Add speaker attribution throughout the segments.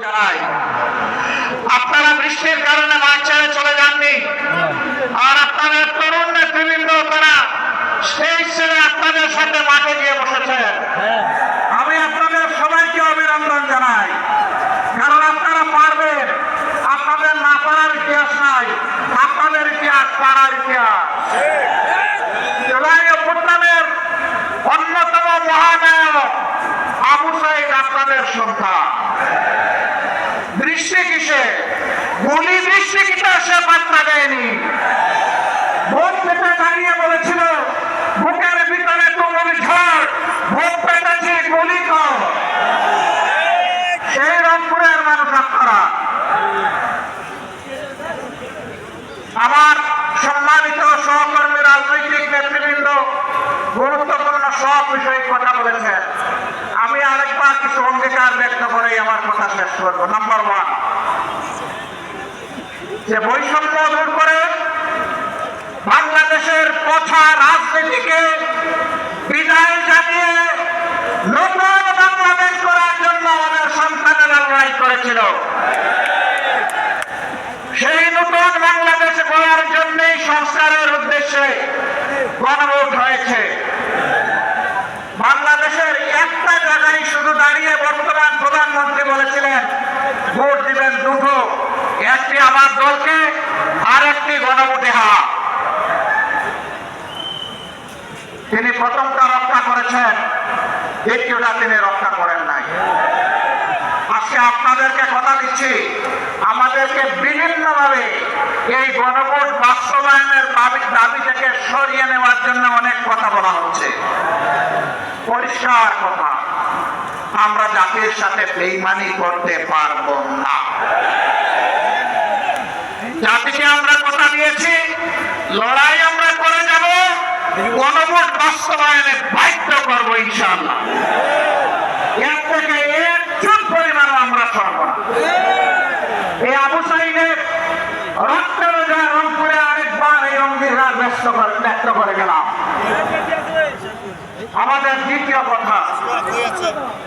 Speaker 1: জানাই আপনারা বৃষ্টির কারণে মাঠ ছেড়ে চলে যাননি, আর আপনাদের তরুণ নেতৃবৃন্দ তারা স্টেজ ছেড়ে আপনাদের সাথে মাঠে গিয়ে বসেছেন। আমি আপনাদের সবাইকে অভিনন্দন জানাই, কারণ আপনারা পারবেন। আপনাদের না পারার ইতিহাস নাই, আপনাদের ইতিহাস পারার ইতিহাস। জুলাই অভ্যুত্থানের অন্যতম মহানায়ক আবু সাঈদ আপনাদের সন্তান। বৃষ্টি কিসে, গুলি বৃষ্টি কিসে সে পাত্তা দেয়নি। ভোট পেতে দাঁড়িয়ে বলেছিল বুকের ভিতরে তুমুল ঝড়, ভোট পেতেছি গুলি কর। সেই রংপুরের মানুষ আপনারা। আমার সম্মানিত সহকর্মী রাজনৈতিক নেতৃবৃন্দ গুরুত্বপূর্ণ সব বিষয়ে কথা বলেছেন। আমি আরেকবার কিছু অঙ্গীকার ব্যক্ত করে আমার কথা শেষ করবো। নাম্বার 1, যে বৈষম্য দূর করে বাংলাদেশের পথা রাজনীতিকে বিদায় জানিয়ে নতুন বাংলাদেশ করার জন্য আমাদের সন্তানেরা লড়াই করেছিল। সেই নতুন বাংলাদেশ গড়ার জন্যই সংস্কারের উদ্দেশ্যে গণভোট হয়েছে। বাংলাদেশের একটা জায়গায় শুধু দাঁড়িয়ে বর্তমান প্রধানমন্ত্রী বলেছিলেন ভোট দিবেন দুটো, একটি আমার দলকে আর একটি গণভোটে হা। তিনি প্রথমটা রক্ষা করেছেন, দ্বিতীয়টা তিনি রক্ষা করেন নাই। আজকে আপনাদেরকে কথা দিচ্ছি, আমাদেরকে বিভিন্নভাবে এই গণভোট বাস্তবায়নের দাবি থেকে সরিয়ে নেওয়ার জন্য অনেক কথা বলা হচ্ছে। পরিষ্কার কথা, আমরা জাতির সাথে বেইমানি করতে পারবো না। জাতিকে আমরা কথা দিয়েছি, লড়াই আমরা করে যাব, গণভোট বাস্তবায়নে বাধ্য করবো ইনশাআল্লাহ। এর থেকে একচুল পরিমাণও আমরা সরব না। এই আবু সাঈদের রক্তের রংপুরে আরেকবার এই অঙ্গীকার ব্যক্ত করে গেলাম। আমাদের দ্বিতীয় কথা,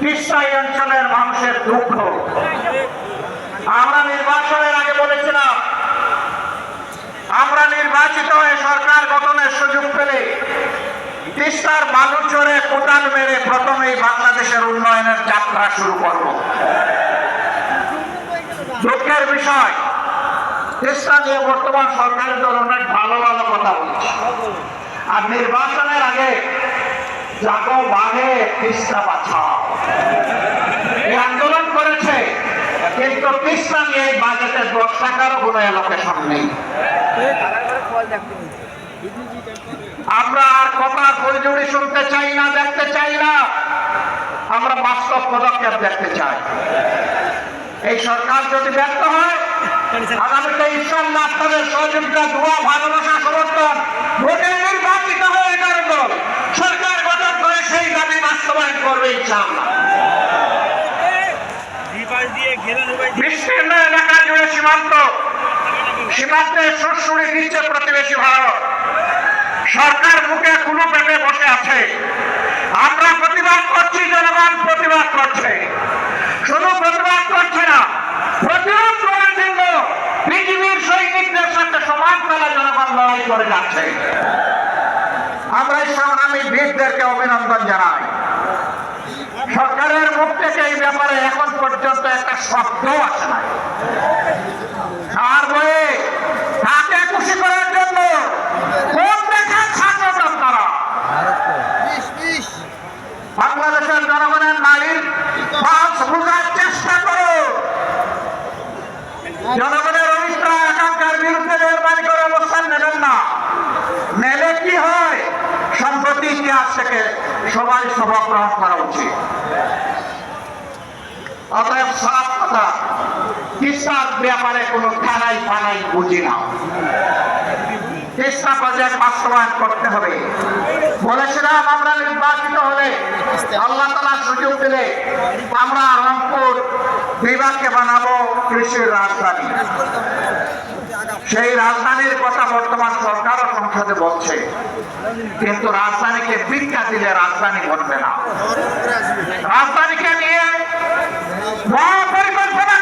Speaker 1: তিস্তাই অঞ্চলের মানুষের দুঃখ। আমরা নির্বাচনের আগে বলেছিলাম আমরা নির্বাচিত হয়ে সরকার গঠনের সুযোগ পেলে তিস্তার বালুচরে কোদাল মেরে প্রথমেই বাংলাদেশের উন্নয়নের যাত্রা শুরু করব। দুঃখের বিষয়, তিস্তা নিয়ে বর্তমান সরকারের দল অনেক ভালো ভালো কথা বলছে, আর নির্বাচনের আগে জাগো বাহে তিস্তা বাঁচাও এই আন্দোলন করেছে, কিন্তু তিস্তা নিয়ে এই বাজেটে 10 টাকারও কোনো অ্যালোকেশন নেই। আমরা আর কথার পরিজুড়ি শুনতে চাই না, দেখতে চাই না, আমরা বাস্তব পদক্ষেপ দেখতে চাই। এই সরকার যদি ব্যর্থ হয়, আগামীতে ইনশাআল্লাহ আপনাদের সহযোগিতা, দোয়া, ভালোবাসা, সমর্থন, ভোটে নির্বাচিত হয়ে 11 দল সরকার গঠন করে সেই দাবি বাস্তবায়ন করবে ইনশাআল্লাহ। বিস্তীর্ণ এলাকা জুড়ে সীমান্তে সুরসুরি দিচ্ছে প্রতিবেশী ভারত। সরকার মুখে কুলু পেটে বসে আছে। আমরা প্রতিবাদ করছি, জনগণ প্রতিবাদ করছে। শুধু প্রতিবাদ করছে না, প্রতিরোধ করার জন্য পৃথিবীর সৈনিকদের সাথে সমান তালে জনগণ লড়াই করে যাচ্ছে। আমরা এই সংগ্রামী বীরদেরকে অভিনন্দন জানাই। সরকারের মুখ থেকে এই ব্যাপারে এখন পর্যন্ত একটা শব্দ আসে নাই। আর বলে তাকে খুশি করার জন্য কোন দেখা ছাত্র আপনারা বাংলাদেশের জনগণের নারীর পাঁচ বোঝার চেষ্টা করো। জনগণের অনিষ্ট আকাঙ্ক্ষার বিরুদ্ধে মেহরবানি করে অবস্থান নেবেন না। নেলে কি হয়, সম্প্রতি ইতিহাস থেকে সবাই সবক গ্রহণ করা উচিত। অতএব সাফ কথা, তিস্তার ব্যাপারে কোনো থানাই ফানাই বুঝি না। তিস্তা প্রজেক্ট বাস্তবায়ন করতে হবে। বলেছিলাম আমরা নির্বাচিত হলে, আল্লাহ তাআলা সুযোগ দিলে আমরা রংপুর বিভাগকে বানাবো কৃষির রাজধানী। সেই রাজধানীর কথা বর্তমান সরকারও সংসদে বলছে, কিন্তু রাজধানীকে ভিক্ষা দিলে রাজধানী ঘটবে না। রাজধানীকে নিয়ে পরিকল্পনা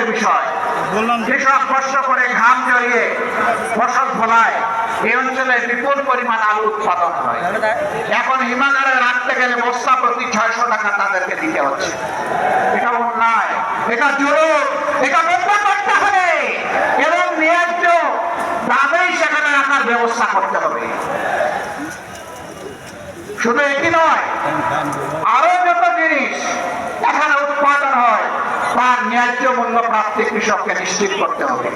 Speaker 1: দুঃখের বিষয়। কৃষক কষ্ট করে ঘাম জড়িয়ে ফসল ফলায়, এই অঞ্চলে বিপুল পরিমাণ আলু উৎপাদন হয়। এখন হিমাগারে রাখতে গেলে বস্তা প্রতি 600 টাকা তাদেরকে দিতে হচ্ছে। এটা অন্যায়, এটা জুলুম, এটা বন্ধ করতে হবে এবং ন্যায্য দামেই সেখানে রাখার ব্যবস্থা করতে হবে। শুধু এটি নয়, আরো যত জিনিস এখানে উৎপাদন হয় তার ন্যায্য মূল্য প্রাপ্তি কৃষককে নিশ্চিত করতে হবে।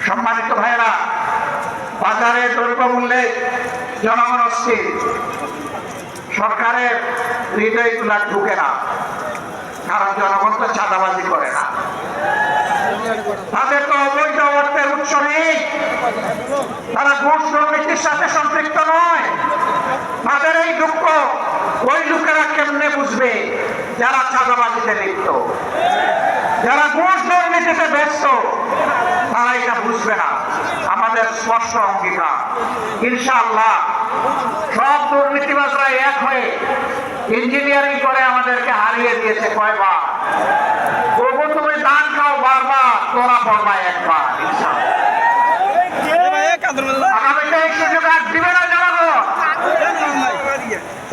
Speaker 1: সম্মানিত ভাইরা, বাজারে দ্রব্যমূল্যে জনগণ অস্থির, সরকারের হৃদয়গুলা ঢুকে না, কারণ জনগণ তো চাঁদাবাজি করে না, তাদের তো অবৈধ অর্থের উৎস নেই, তারা ঘুষ দুর্নীতির সাথে সম্পৃক্ত নয়। তাদের এই দুঃখ ওই লোকেরা কেমনে বুঝবে যারা চাঁদাবাজিতে লিপ্ত, যারা ঘুষ দুর্নীতিতে ব্যস্ত, তারা এটা বুঝবে না। আমাদের স্পষ্ট অঙ্গীকার, ইনশাআল্লাহ সব দুর্নীতিবাজরা এক হয়ে ইঞ্জিনিয়ারিং করে আমাদেরকে হারিয়ে দিয়েছে কয়বার। তবু তুমি দান খাও বারবার, তোরা পড়বা একবার। আগামীতে এই সুযোগ আর দিবে না জনগণ।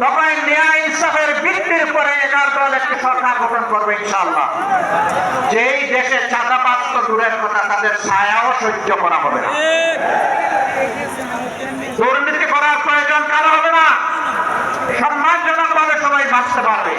Speaker 1: সবাই ন্যায় ইনসাফের ভিত্তির উপরে 11 দল একটি সরকার গঠন করবে ইনশাআল্লাহ। যেই দেশে চাঁদাবাজ তো দূরের কথা, তাদের ছায়াও সহ্য করা হবে না। দুর্নীতি করার প্রয়োজন কারো হবে না, সম্মানজনকভাবে সবাই বাঁচতে পারবে।